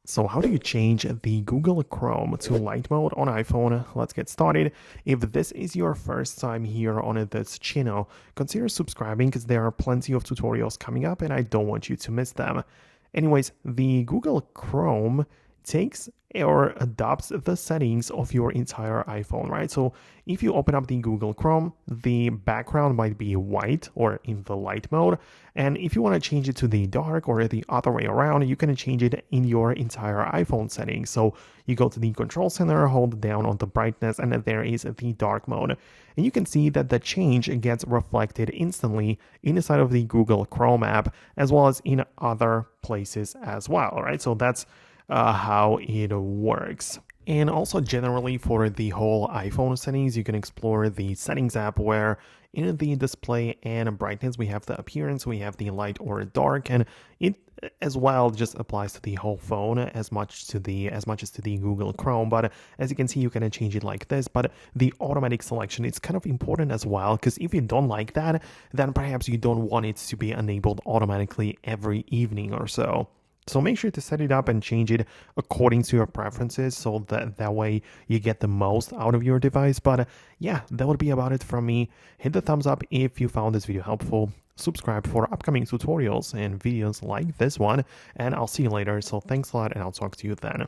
So how do you change the Google Chrome to light mode on iPhone? Let's get started. If this is your first time here on this channel, consider subscribing because there are plenty of tutorials coming up and I don't want you to miss them. Anyways, the Google Chrome takes or adopts the settings of your entire iPhone, right? So if you open up the Google Chrome, the background might be white or in the light mode. And if you want to change it to the dark or the other way around, you can change it in your entire iPhone settings. So you go to the control center, hold down on the brightness, and there is the dark mode. And you can see that the change gets reflected instantly inside of the Google Chrome app, as well as in other places as well, right? So that's how it works. And also generally for the whole iPhone settings, you can explore the settings app where in the display and brightness, we have the appearance, we have the light or dark, and it as well just applies to the whole phone as much as to the Google Chrome. But as you can see, you can change it like this, but the automatic selection, it's kind of important as well, because if you don't like that, then perhaps you don't want it to be enabled automatically every evening or so. So make sure to set it up and change it according to your preferences so that way you get the most out of your device. But yeah, that would be about it from me. Hit the thumbs up if you found this video helpful. Subscribe for upcoming tutorials and videos like this one. And I'll see you later. So thanks a lot and I'll talk to you then.